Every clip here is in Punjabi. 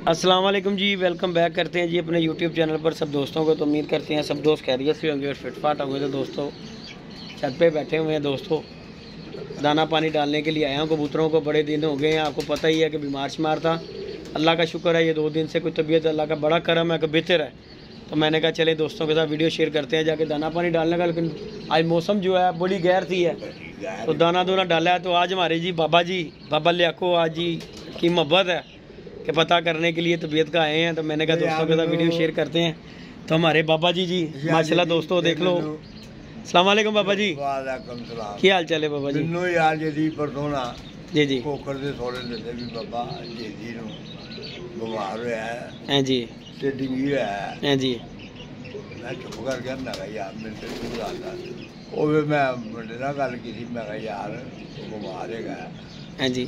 अस्सलाम वालेकुम जी, वेलकम बैक करते हैं जी अपने यूट्यूब चैनल पर सब दोस्तों को। तो उम्मीद करते हैं सब दोस्त खैरियत से होंगे और फिटफाट होंगे। तो दोस्तों छत पे बैठे हुए हैं दोस्तों, दाना पानी डालने के लिए आया हूँ कबूतरों को। बड़े दिन हो गए हैं, आपको पता ही है कि बीमार शुमार था। अल्लाह का शुक्र है ये 2 दिन से कोई तबीयत अल्लाह का बड़ा करम है कि बेहतर है। तो मैंने कहा चले दोस्तों के साथ वीडियो शेयर करते हैं जाके दाना पानी डालने का। लेकिन आज मौसम जो है बड़ी गैर थी है, तो दाना दूना डाला है। तो आज हमारे जी बाबा लियाको आज जी की मोहब्बत है कि पता करने के लिए तबीयत का आए हैं। तो मैंने कहा दोस्तों के साथ वीडियो शेयर करते हैं। तो हमारे बाबा जी माशाल्लाह दोस्तों देख लो। अस्सलाम वालेकुम बाबा जी, क्या हाल चाल है बाबा जी? जी जी बीमार होया हैं जी ते डिंगी होया हैं जी। मैं चुप कर गया। मैं कहा यार मेरे से दूर आता वो भी मैं मुंडे नाल गल की थी। मैं कहा यार बीमार हैगा हैं जी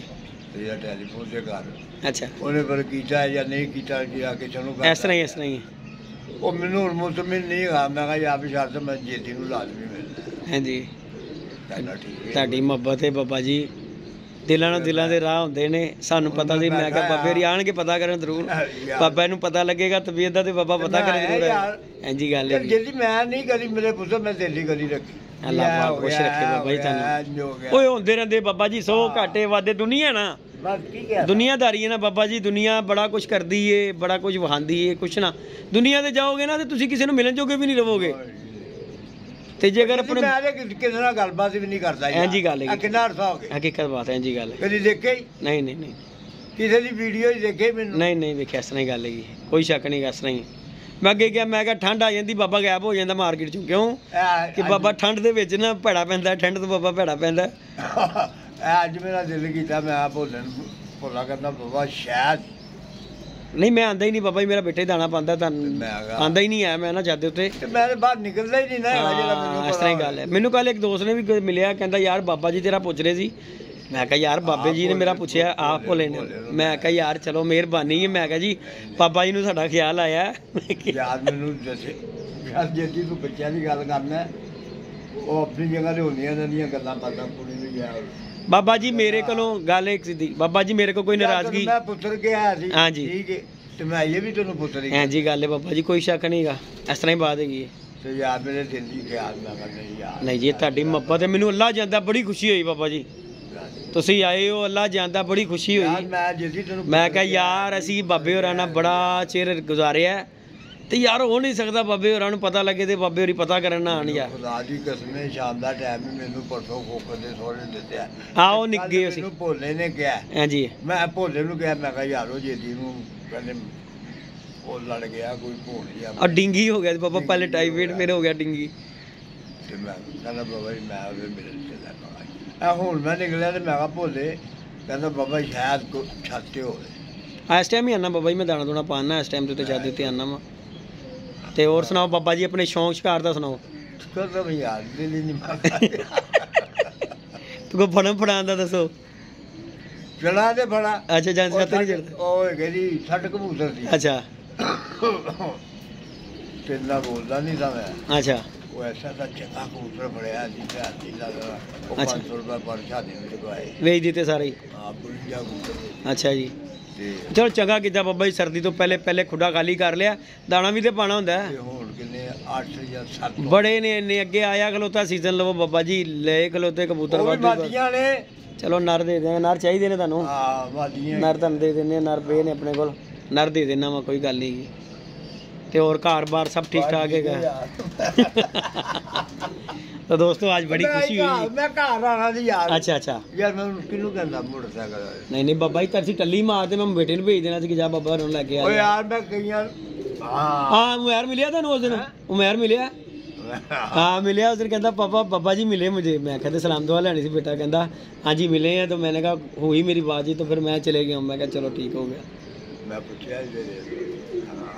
तेरा टेलीफोन से कर। अच्छा उन्हें पर कीता या नहीं कीता कि आके चलो इस तरह ही वो मैनू हुण मुतमिन नहीं गा। मैं कहा यार शर्त मैं जेती नूं लाजमी मिलना हैं जी। कहना ठीक है ਤੁਹਾਡੀ ਮੁਹੱਬਤ ਹੈ ਬਾਬਾ ਜੀ, ਦਿਲਾਂ ਨਾਲ ਦਿਲਾਂ ਦੇ ਰਾਹ ਹੁੰਦੇ ਨੇ। ਸਾਨੂੰ ਪਤਾ ਸੀ, ਮੈਂ ਕਿਹਾ ਬਾਬੇ ਆਣਗੇ ਪਤਾ ਕਰਨ ਜ਼ਰੂਰ। ਬਾਬਾ ਨੂੰ ਪਤਾ ਲੱਗੇਗਾ ਤਬੀਅਤ ਦਾ ਤੇ ਬਾਬਾ ਪਤਾ ਕਰੇ ਜ਼ਰੂਰ। ਇੰਜੀ ਗੱਲ ਹੈ ਜੀ ਮੈਂ ਨਹੀਂ ਕਦੀ ਮੇਰੇ ਪੁੱਤ ਮੈਂ ਦਿੱਲੀ ਕਦੀ ਰੱਖੀ। ਅੱਲਾਹ ਪਾਕ ਖੁਸ਼ ਰੱਖੇ ਬਾਬਾ ਜੀ ਤੁਹਾਨੂੰ। ਓਏ ਹੁੰਦੇ ਰਹਿੰਦੇ ਬਾਬਾ ਜੀ, 100 ਘਾਟੇ ਵਾਦੇ ਦੁਨੀਆ ਨਾ ਦੁਨੀਆਦਾਰੀ ਹੈ ਨਾ ਬਾਬਾ ਜੀ। ਦੁਨੀਆ ਬੜਾ ਕੁਝ ਕਰਦੀ ਏ, ਬੜਾ ਕੁਝ ਵਹਾਂਦੀ ਏ। ਕੁਛ ਨਾ ਦੁਨੀਆ ਤੇ ਜਾਓਗੇ ਨਾ ਤੇ ਤੁਸੀਂ ਕਿਸੇ ਨੂੰ ਮਿਲਣ ਜੋਗੇ ਵੀ ਨਹੀਂ ਰਹੋਗੇ। ਤੇ ਜੇਕਰ ਆਪਣੇ ਮੈਂ ਕਿਸੇ ਨਾਲ ਗੱਲਬਾਤ ਵੀ ਨਹੀਂ ਕਰਦਾ ਯਾਰ। ਇੰਜੀ ਗੱਲ ਹੈ, ਕਿੰਨਾ ਅਰਸਾ ਹੋ ਗਿਆ। ਹਕੀਕਤ ਬਾਤ ਹੈ, ਇੰਜੀ ਗੱਲ ਹੈ। ਕਦੀ ਦੇਖੇ ਹੀ ਨਹੀਂ ਨਹੀਂ ਨਹੀਂ ਕਿਸੇ ਦੀ ਵੀਡੀਓ ਹੀ ਦੇਖੇ ਮੈਨੂੰ ਨਹੀਂ ਨਹੀਂ ਵੇਖਿਆ। ਇਸ ਤਰ੍ਹਾਂ ਹੀ ਗੱਲ ਹੈਗੀ, ਕੋਈ ਸ਼ੱਕ ਨਹੀਂ ਇਸ ਤਰ੍ਹਾਂ ਹੀ। ਮੈਂ ਅੱਗੇ ਗਿਆ, ਮੈਂ ਕਿਹਾ ਠੰਡ ਆ ਜਾਂਦੀ ਬਾਬਾ ਗਾਇਬ ਹੋ ਜਾਂਦਾ ਮਾਰਕੀਟ ਚੋਂ। ਕਿਉਂ ਕਿ ਬਾਬਾ ਠੰਡ ਦੇ ਵਿੱਚ ਨਾ ਭੈੜਾ ਪੈਂਦਾ, ਠੰਡ ਤੋਂ ਬਾਬਾ ਭੈੜਾ ਪੈਂਦਾ। ਅੱਜ ਮੇਰਾ ਦਿਲ ਕੀਤਾ ਮੈਂ ਆ ਭੋਲਾ ਕਰਨਾ ਬਾਬਾ ਸ਼ਾਇਦ ਨਹੀਂ ਮੈਂ ਆਂਦਾ ਹੀ ਨਹੀਂ ਬਾਬਾ ਜੀ, ਮੇਰਾ ਬੇਟਾ ਹੀ ਦਾਣਾ ਪਾਉਂਦਾ। ਤੁਹਾਨੂੰ ਆਂਦਾ ਹੀ ਨਹੀਂ ਆਇਆ ਮੈਂ ਨਾ ਜਾਂਦੇ ਉੱਤੇ ਤੇ ਮੈਂ ਬਾਹਰ ਨਿਕਲਦਾ ਹੀ ਨਹੀਂ ਨਾ ਜਿਹੜਾ ਮੈਨੂੰ ਇਸ ਤਰ੍ਹਾਂ ਹੀ ਗੱਲ ਹੈ। ਮੈਨੂੰ ਕੱਲ ਇੱਕ ਦੋਸਤ ਨੇ ਵੀ ਮਿਲਿਆ, ਕਹਿੰਦਾ ਯਾਰ ਬਾਬਾ ਜੀ ਤੇਰਾ ਪੁੱਛ ਰਹੇ ਸੀ। ਮੈਂ ਕਿਹਾ ਯਾਰ ਬਾਬੇ ਜੀ ਨੇ ਮੇਰਾ ਪੁੱਛਿਆ ਆਪ ਭੋਲੇ ਨੇ। ਮੈਂ ਕਿਹਾ ਯਾਰ ਚਲੋ ਮਿਹਰਬਾਨੀ ਹੈ। ਮੈਂ ਕਿਹਾ ਜੀ ਬਾਬਾ ਜੀ ਨੂੰ ਸਾਡਾ ਖਿਆਲ ਆਇਆ। ਯਾਰ ਮੈਨੂੰ ਦੱਸੇ ਯਾਰ ਜੇ ਤੂੰ ਬੱਚਿਆਂ ਦੀ ਗੱਲ ਕਰਨਾ ਉਹ ਆਪਣੀ ਜਗ੍ਹਾ ਤੇ ਹੁੰਦੀਆਂ ਇਹਨਾਂ ਦੀਆਂ ਗੱਲਾਂ ਬਾਤਾਂ ਕੁੜੀ ਨੂੰ ਯਾਰ। ਬਾਬਾ ਜੀ ਮੇਰੇ ਕੋਲੋਂ ਗੱਲ ਇੱਕ ਸਿੱਧੀ, ਬਾਬਾ ਜੀ ਮੇਰੇ ਕੋਲ ਕੋਈ ਨਾਰਾਜ਼ਗੀ ਮੈਂ ਪੁੱਤਰ ਗਿਆ ਸੀ। ਹਾਂਜੀ ਠੀਕ ਹੈ ਤੇ ਮੈਂ ਇਹ ਵੀ ਤੈਨੂੰ ਪੁੱਤਰ ਹੀ ਹਾਂਜੀ ਗੱਲ ਹੈ ਬਾਬਾ ਜੀ, ਕੋਈ ਸ਼ੱਕ ਨਹੀਂਗਾ। ਇਸ ਤਰ੍ਹਾਂ ਹੀ ਬਾਤ ਹੈਗੀ ਹੈ। ਤੇ ਯਾਰ ਮੇਰੇ ਦਿਲ ਦੀ ਖਿਆਲ ਨਾ ਕਰਨੇ ਯਾਰ। ਨਹੀਂ ਜੀ ਤੁਹਾਡੀ ਮੁਹੱਬਤ ਹੈ, ਮੈਨੂੰ ਅੱਲਾਹ ਜਾਂਦਾ ਬੜੀ ਖੁਸ਼ੀ ਹੋਈ ਬਾਬਾ ਜੀ ਤੁਸੀਂ ਆਏ ਹੋ। ਅੱਲਾਹ ਜਾਂਦਾ ਬੜੀ ਖੁਸ਼ੀ ਹੋਈ। ਮੈਂ ਕਿਹਾ ਯਾਰ ਅਸੀਂ ਬਾਬੇ ਹੋਰਾਂ ਨਾਲ ਬੜਾ ਚਿਰ ਗੁਜ਼ਾਰਿਆ ਤੇ ਯਾਰ ਹੋ ਨਹੀਂ ਸਕਦਾ ਬਾਬੇ ਹੋਰਾਂ ਨੂੰ ਪਤਾ ਲੱਗੇ ਤੇ ਬਾਬੇ ਹੋਰੀ ਪਤਾ ਕਰਨ ਨਾ ਆਣ ਯਾਰ। ਖੁਦਾ ਦੀ ਕਸਮ ਹੈ ਸ਼ਾਮ ਦਾ ਟਾਈਮ ਹੀ ਮੈਨੂੰ ਪਰਸੋਂ ਖੋਖਰ ਦੇ ਸੋਹਣੇ ਦਿੱਤਿਆ। ਆਓ ਨਿੱਗੇ ਅਸੀਂ ਮੈਨੂੰ ਭੋਲੇ ਨੇ ਕਿਹਾ। ਹਾਂਜੀ ਮੈਂ ਭੋਲੇ ਨੂੰ ਕਿਹਾ ਮੈਂ ਕਿਹਾ ਯਾਰੋ ਜੇਦੀ ਨੂੰ ਕਹਿੰਦੇ ਉਹ ਲੜ ਗਿਆ ਕੋਈ ਭੋਲੀ ਆ ਡਿੰਗੀ ਹੋ ਗਿਆ ਬਾਬਾ, ਪਹਿਲੇ ਟਾਈਫਾਇਡ ਫਿਰ ਹੋ ਗਿਆ ਡਿੰਗੀ। ਤੇ ਮੈਂ ਕਹਿੰਦਾ ਬਾਬਾ ਜੀ ਮੈਂ ਉਹਦੇ ਮਿਲਣ ਚੱਲਾ। ਹੁਣ ਮੈਂ ਨਿਕਲਿਆ ਤੇ ਮੈਂ ਕਿਹਾ ਭੋਲੇ ਕਹਿੰਦਾ ਬਾਬਾ ਸ਼ਾਇਦ ਕੋ ਛਾਤੇ ਹੋਵੇ। ਇਸ ਟਾਈਮ ਹੀ ਆਨਾ ਬਾਬਾ ਜੀ, ਮੈਂ ਦਾਣਾ ਦੂਣਾ ਪਾਣਾ ਇਸ ਟਾਈਮ ਤੇ ਛੱਤ ਤੇ ਆਨਾ ਵਾ। ਤੇ ਹੋਰ ਸੁਣਾਓ ਬਾਬਾ ਜੀ ਆਪਣੇ ਸ਼ੌਂਕ ਸ਼ਿਕਾਰ ਦਾ ਸੁਣਾਓ। ਕਦੋਂ ਯਾਰ ਦਿਲ ਨਹੀਂ ਮਾਰਦਾ ਤੂੰ ਕੋ ਫੜਨ ਫੜਾਉਣ ਦਾ ਦੱਸੋ। ਚਲਾ ਤੇ ਫੜਾ। ਅੱਛਾ ਜਾਂ ਛੱਤ ਨਹੀਂ ਚੜਦਾ। ਉਹ ਕਹਿੰਦੀ ਛੱਡ ਕਬੂਤਰ ਸੀ। ਅੱਛਾ ਕਿੰਨਾ ਬੋਲਦਾ ਨਹੀਂ ਤਾਂ ਮੈਂ। ਅੱਛਾ ਉਹ ਐਸਾ ਤਾਂ ਚੰਗਾ ਕਬੂਤਰ ਫੜਿਆ ਸੀ ਤੇ ਹਾਥੀ ਲੱਗਾ ਉਹ 500 ਰੁਪਏ ਪਰ ਛਾਦੇ ਨੂੰ ਚੁਕਾਏ ਵੇਚ ਦਿੱਤੇ ਸਾਰੇ ਹੀ। ਹਾਂ ਬੁੱਢਾ ਕਬੂਤਰ। ਅੱਛਾ ਜੀ ਤੇ ਚਲੋ ਚੰਗਾ ਕੀਤਾ ਬਾਬਾ ਜੀ, ਸਰਦੀ ਤੋਂ ਪਹਿਲੇ ਖੁੱਡਾ ਖਾਲੀ ਕਰ ਲਿਆ। ਦਾਣਾ ਵੀ ਤੇ ਪਾਣਾ ਹੁੰਦਾ ਹੈ। ਹੁਣ ਕਿੰਨੇ 8 ਜਾਂ 7 ਬੜੇ ਨੇ ਇੰਨੇ ਅੱਗੇ ਆਇਆ ਖਲੋਤਾ ਸੀਜ਼ਨ ਲਵੋ ਬਾਬਾ ਜੀ, ਲੈ ਖਲੋਤੇ ਕਬੂਤਰ ਵਾਦੀਆਂ ਨੇ। ਚਲੋ ਨਰ ਦੇ ਦੇ, ਨਰ ਚਾਹੀਦੇ ਨੇ ਤੁਹਾਨੂੰ। ਹਾਂ ਵਾਦੀਆਂ ਨਰ ਤੁਹਾਨੂੰ ਦੇ ਦਿੰਦੇ, ਨਰ ਪਏ ਨੇ ਆਪਣੇ ਕੋਲ, ਨਰ ਦੇ ਦੇਣਾ ਵਾ ਕੋਈ ਗੱਲ ਨਹੀਂ। ਤੇ ਹੋਰ ਘਰ-ਬਾਰ ਸਭ ਠੀਕ ਠਾਕ ਹੈਗਾ। तो दोस्तों आज बड़ी खुशी हुई। मैं घर आना थी यार। अच्छा अच्छा यार मैं किन्नू कहंदा मोटरसाइकिल। नहीं नहीं बाबा जी तरसी टल्ली मारते, मैं बेटे ने भेज देना सी कि जा बाबा होर लेके आ। ओ यार मैं कईयां हां उमर मिलिया तन्नू उस दिन। उमर मिलिया हाँ मिलिया उस दिन, कहता पापा बाबा जी मिले मुझे। मैं कहते सलाम दुआ लेनी सी बेटा, कहता हाँ जी मिले हैं। तो मैंने कहा हुई मेरी बात जी, तो फिर मैं चले गया। मैं कहा चलो ठीक हो गया। मैं पूछा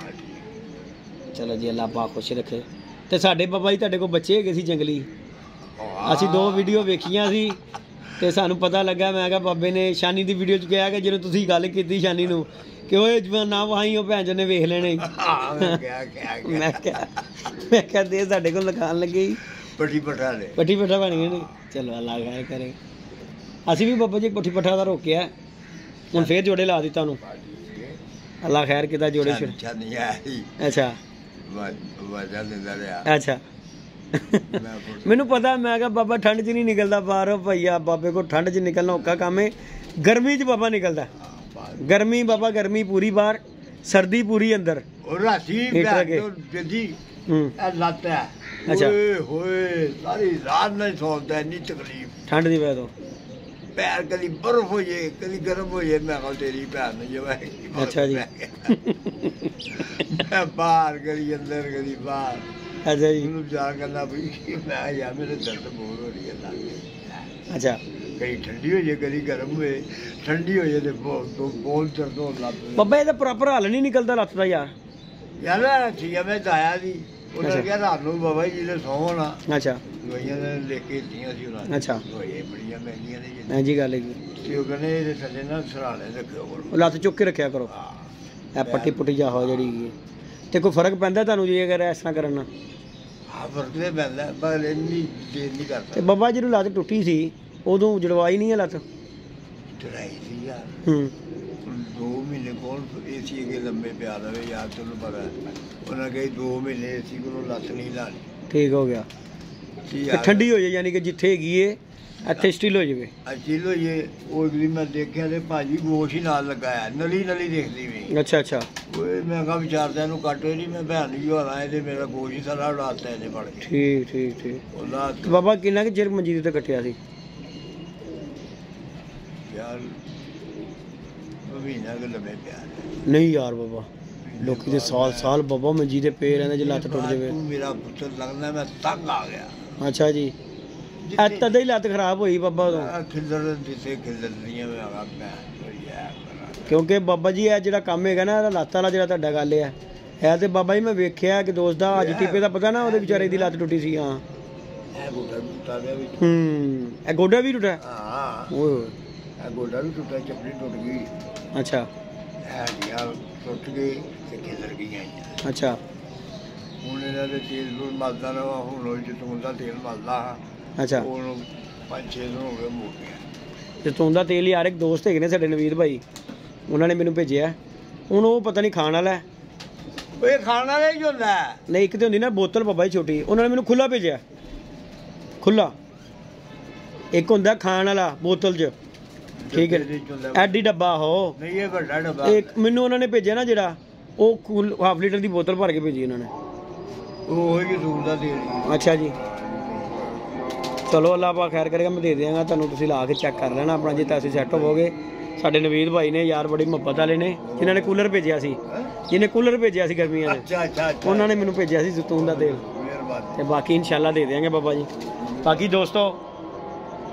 चलो जी अल्लाह पाक खुश रखे। ਤੇ ਸਾਡੇ ਬਾਬਾ ਜੀ ਤੁਹਾਡੇ ਕੋਲ ਬੱਚੇ ਹੈਗੇ ਸੀ ਜੰਗਲੀ, ਅਸੀਂ 2 ਵੀਡੀਓ ਵੇਖੀਆਂ ਸੀ ਤੇ ਸਾਨੂੰ ਪਤਾ ਲੱਗਾ। ਮੈਂ ਕਿਹਾ ਬਾਬੇ ਨੇ ਸ਼ਾਨੀ ਦੀ ਵੀਡੀਓ 'ਚ ਕਿਹਾ ਕਿ ਜਦੋਂ ਤੁਸੀਂ ਗੱਲ ਕੀਤੀ ਸ਼ਾਨੀ ਨੂੰ ਕਿ ਓਏ ਨਾ ਵਾਹੀ ਉਹ ਭੈਣ ਨੇ ਵੇਖ ਲੈਣੇ। ਮੈਂ ਕਿਹਾ ਦੇ ਸਾਡੇ ਕੋਲ ਲਿਖਾਣ ਲੱਗੇ ਪੱਠੀ ਪੱਠਾ ਬਣ ਗਏ ਨੇ। ਚਲੋ ਅੱਲਾਹ ਖੈਰ ਕਰੇ। ਅਸੀਂ ਵੀ ਬਾਬਾ ਜੀ ਪੱਠੀ ਪੱਠਾ ਦਾ ਰੋਕਿਆ, ਹੁਣ ਫੇਰ ਜੋੜੇ ਲਾ ਦਿੱਤਾ ਉਹਨੂੰ। अल्लाह खैर किता जोड़े शुरू अच्छा नहीं आई अच्छा वजह दिंदा रहा अच्छा मैं मैनू पता मैं कहा बाबा ठंड च नहीं निकलता बाहर भैया बाबे को ठंड च निकलना औखा काम है गर्मी च बाबा निकलता गर्मी बाबा गर्मी पूरी बाहर सर्दी पूरी अंदर और राती हीटर के। जल्दी हम्म लत है अच्छा। ओए होए सारी रात नहीं सोता इतनी तकलीफ ठंड दी वजह तो पैर कभी बर्फ हो जाए कभी गर्म हो जाए मैं कहूँ तेरी भैन ने जो है अच्छा जी मैं बाहर कभी अंदर कभी बाहर अच्छा जी ਮੈਨੂੰ ਵਿਚਾਰ ਕਰਨਾ ਵੀ ਮੈਂ ਯਾਰ ਮੇਰੇ ਦਰਦ ਬਹੁਤ ਹੋ ਰਹੀ ਹੈ ਲੱਗ अच्छा ਕਈ ਠੰਡੀ ਹੋ ਜਾਏ ਕਦੀ ਗਰਮ ਹੋਏ ਠੰਡੀ ਹੋ ਜਾਏ ਤੇ ਬਹੁਤ ਦਰਦ ਹੋਣ ਲੱਗ ਪਏ बाबा ਇਹਦਾ ਪ੍ਰੋਪਰ ਹੱਲ ਨਹੀਂ ਨਿਕਲਦਾ ਲੱਤ ਦਾ ਯਾਰ ਯਾਰ ਠੀਕ ਹੈ ਮੈਂ ਆਇਆ ਸੀ ਉਹਨਾਂ ਅੱਛਾ। ਨੇ ਕਿਹਾ ਰਾਤ ਨੂੰ ਬਾਬਾ ਜੀ ਦੇ ਸੌਣਾ ਅੱਛਾ ਦਵਾਈਆਂ ਨੇ ਲੈ ਕੇ ਦਿੱਤੀਆਂ ਸੀ ਉਹਨਾਂ ਨੇ ਅੱਛਾ। ਦਵਾਈਆਂ ਬੜੀਆਂ ਮਹਿੰਗੀਆਂ ਨੇ ਜੀ ਐਂ ਜੀ ਗੱਲ ਹੈਗੀ ਤੇ ਉਹ ਕਹਿੰਦੇ ਇਹਦੇ ਥੱਲੇ ਨਾ ਸਰਾਣੇ ਰੱਖਿਓ ਕਰੋ ਉਹ ਲੱਤ ਚੁੱਕ ਕੇ ਰੱਖਿਆ ਕਰੋ ਹਾਂ ਇਹ ਪੱਟੀ ਪੁੱਟੀ ਜਾ ਹੋ ਜਿਹੜੀ ਹੈਗੀ ਹੈ। ਤੇ ਕੋਈ ਫਰਕ ਪੈਂਦਾ ਤੁਹਾਨੂੰ ਜੀ ਅਗਰ ਇਸ ਤਰ੍ਹਾਂ ਕਰਨ ਨਾਲ ਹਾਂ ਫਰਕ ਤੇ ਪੈਂਦਾ ਪਰ ਇੰਨੀ ਦੇਰ ਨਹੀਂ ਤੇ ਕਰਦਾ ਬਾਬਾ ਜਦੋਂ ਲੱਤ ਟੁੱਟੀ ਸੀ ਉਦੋਂ ਜੜਵਾਈ ਨਹੀਂ ਹੈ ਲੱਤ ਚੜਾਈ ਸੀ ਯਾਰ ਹੂੰ 2 ਮਹੀਨੇ ਕੋਲ ਏਸੀ ਅੱਗੇ ਲੰਮੇ ਪਿਆ ਰਵੇ ਯਾਰ ਤੁਹਾਨੂੰ ਪਤਾ ਉਹਨਾਂ ਕਹੀ 2 ਮਹੀਨੇ ਏਸੀ ਕੋਲੋਂ ਲੱਤ ਨਹੀਂ ਲਾਣੀ ਠੀਕ ਹੋ ਗਿਆ ਕੀ ਤੇ ਯਾਰ ਠੰਡੀ ਹੋ ਜਾਏ ਯਾਨੀ ਕਿ ਜਿੱਥੇ ਹੈਗੀ ਏ ਇੱਥੇ ਸਟਿਲ ਹੋ ਜਾਵੇ ਅਚੀਲੋ ਇਹ ਉਹ ਅਗਲੀ ਮੈਂ ਦੇਖਿਆ ਤੇ ਭਾਜੀ ਗੋਸ਼ ਹੀ ਨਾਲ ਲਗਾਇਆ ਨਲੀ ਨਲੀ ਦੇਖਦੀ ਵੀ ਅੱਛਾ ਅੱਛਾ ਓਏ ਮੈਂ ਕਿਹਾ ਵਿਚਾਰਦਾ ਇਹਨੂੰ ਕੱਟੋ ਨਹੀਂ ਮੈਂ ਭੈਣ ਜੀ ਹੋਣਾ ਇਹਦੇ ਮੇਰਾ ਗੋਸ਼ ਹੀ ਸਾਰਾ ਉਡਾਤਾ ਇਹਨੇ ਫੜ ਕੇ ਠੀਕ ਠੀਕ ਠੀਕ ਉਹਦਾ ਤੇ ਬਾਬਾ ਕਿੰਨਾ ਕਿ ਚਿਰ ਮੰਜੀ ਦੇ ਉੱਤੇ ਕੱਟਿਆ ਸੀ ਯਾਰ ਮਹੀਨਾ ਕੁ ਲੰਮੇ ਪਿਆ ਨਹੀਂ ਯਾਰ ਬਾਬਾ ਲੋਕੀ ਦੇ ਸਾਲ ਸਾਲ ਬਾਬਾ ਮੰਜੀ ਦੇ ਪਏ ਰਹਿੰਦੇ ਜੇ ਲੱਤ ਟੁੱਟ ਜਾਵੇ ਤੂੰ ਮੇਰਾ ਪੁੱਤਰ ਲੱਗਦਾ ਮੈਂ ਤੰਗ ਆ ਗਿਆ ਅੱਛਾ ਜੀ ਐ ਤਦੇ ਹੀ ਲੱਤ ਖਰਾਬ ਹੋਈ ਬਾਬਾ ਉਦੋਂ ਖਿੱਲਰ ਦਿੱਤੇ ਖਿੱਲਰੀਆਂ ਮੈਂ ਆ ਮੈਂ ਯਾਰ ਕਿਉਂਕਿ ਬਾਬਾ ਜੀ ਇਹ ਜਿਹੜਾ ਕੰਮ ਹੈਗਾ ਨਾ ਇਹਦਾ ਲੱਤ ਵਾਲਾ ਜਿਹੜਾ ਤੁਹਾਡਾ ਗੱਲ ਹੈ ਇਹ ਤੇ ਬਾਬਾ ਜੀ ਮੈਂ ਵੇਖਿਆ ਕਿ ਦੋਸਤ ਦਾ ਅੱਜ ਟੀਪੇ ਦਾ ਪਤਾ ਨਾ ਉਹਦੇ ਵਿਚਾਰੇ ਦੀ ਲੱਤ ਟੁੱਟੀ ਸੀ ਹਾਂ ਇਹ ਗੋਡਾ ਵੀ ਟੁੱਟਾ ਗਿਆ ਵਿੱਚ ਇਹ ਗੋਡਾ ਵੀ ਟੁੱਟਾ ਹਾਂ ਓਏ ਹੋਏ ਇਹ ਗੋਡਾ ਵੀ ਟੁੱਟਾ ਚੱਪੜੀ ਟੁੱਟ ਗਈ ਅੱਛਾ ਹੱਡੀਆਂ ਟੁੱਟ ਗਈ ਤੇ ਖਿਲਰ ਗਈਆਂ ਅੱਛਾ ਹੁਣ ਇਹਨਾਂ ਦੇ ਤੇਲ ਨੂੰ ਮਲਦਾ ਰਹਾ ਹੁਣ ਉਹ ਜਤੂਨ ਦਾ ਤੇਲ ਮਲਦਾ ਅੱਛਾ ਉਹਨੂੰ 5-6 ਦਿਨ ਹੋ ਗਏ ਮੁੱਕ ਗਿਆ ਜੈਤੂਨ ਦਾ ਤੇਲ ਯਾਰ ਇੱਕ ਦੋਸਤ ਹੈਗੇ ਨੇ ਸਾਡੇ ਨਵੀਰ ਭਾਈ ਉਹਨਾਂ ਨੇ ਮੈਨੂੰ ਭੇਜਿਆ ਹੁਣ ਉਹ ਪਤਾ ਨਹੀਂ ਖਾਣ ਵਾਲਾ ਹੈ। ਓਏ ਖਾਣ ਵਾਲਾ ਹੀ ਹੁੰਦਾ ਨਹੀਂ ਇੱਕ ਤੇ ਹੁੰਦੀ ਨਾ ਬੋਤਲ ਬਾਬਾ ਜੀ ਛੋਟੀ ਉਹਨਾਂ ਨੇ ਮੈਨੂੰ ਖੁੱਲਾ ਭੇਜਿਆ ਖੁੱਲਾ ਇੱਕ ਹੁੰਦਾ ਖਾਣ ਵਾਲਾ ਬੋਤਲ 'ਚ ਠੀਕ ਹੈ ਐਡੀ ਡੱਬਾ ਹੋ ਨਹੀਂ ਇਹ ਵੱਡਾ ਡੱਬਾ ਇੱਕ ਮੈਨੂੰ ਉਹਨਾਂ ਨੇ ਭੇਜਿਆ ਨਾ ਜਿਹੜਾ ਉਹ ਹਾਫ ਲੀਟਰ ਦੀ ਬੋਤਲ ਭਰ ਕੇ ਭੇਜੀ ਉਹਨਾਂ ਨੇ ਉਹ ਹੀ ਜਤੂਨ ਦਾ ਤੇਲ ਅੱਛਾ ਜੀ ਚਲੋ ਅੱਲਾਹ ਪਾ ਖੈਰ ਕਰੇਗਾ ਮੈਂ ਦੇ ਦਿਆਂਗਾ ਤੁਹਾਨੂੰ ਤੁਸੀਂ ਲਾ ਕੇ ਚੈੱਕ ਕਰ ਲੈਣਾ ਆਪਣਾ ਜੇ ਤਾਂ ਅਸੀਂ ਸੈੱਟ ਹੋਵੋਗੇ ਸਾਡੇ ਨਵੀਦ ਭਾਈ ਨੇ ਯਾਰ ਬੜੀ ਮੁਹੱਬਤ ਵਾਲੇ ਨੇ ਜਿਨ੍ਹਾਂ ਨੇ ਕੂਲਰ ਭੇਜਿਆ ਸੀ ਜਿਹਨੇ ਕੂਲਰ ਭੇਜਿਆ ਸੀ ਗਰਮੀਆਂ ਦੇ ਅੱਛਾ ਅੱਛਾ ਅੱਛਾ ਉਹਨਾਂ ਨੇ ਮੈਨੂੰ ਭੇਜਿਆ ਸੀ ਜ਼ੈਤੂਨ ਦਾ ਤੇਲ ਮਿਹਰਬਾਨੀ ਤੇ ਬਾਕੀ इंशाल्लाह दे देंगे बाबा जी। बाकी दोस्तों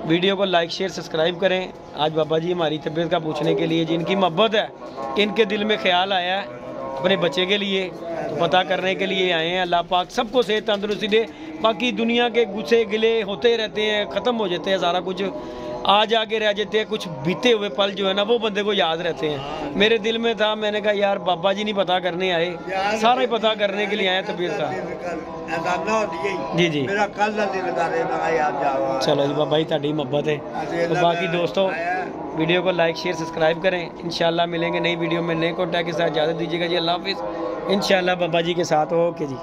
वीडियो को लाइक शेयर सब्सक्राइब करें। आज बाबा जी हमारी तबीयत का पूछने के लिए जिनकी मोहब्बत है इनके दिल में ख्याल आया है अपने बच्चे के लिए तो पता करने के लिए आए हैं। अल्लाह पाक सबको सेहत तंदुरुस्ती दे। बाकी दुनिया के गुस्से गिले होते रहते हैं ख़त्म हो जाते हैं सारा कुछ आज आगे रह जाते हैं कुछ बीते हुए पल जो है ना वो बंदे को याद रहते हैं। मेरे दिल में था मैंने कहा यार बाबा जी नहीं पता करने आए सारा ही पता करने के लिए आए तबीयत का जी जी। मेरा कल का दिल कर रहा मैं याद जावा चलो जी बाबा जी ਤੁਹਾਡੀ ਮੁਹੱਬत है। तो बाकी दोस्तों वीडियो को लाइक शेयर सब्सक्राइब करें। इंशाल्लाह मिलेंगे नई वीडियो में नए कॉन्टैक्ट के साथ। इजाज़त दीजिएगा जी। अल्लाह हाफिज़। इंशाल्लाह बाबा जी के साथ ओके जी।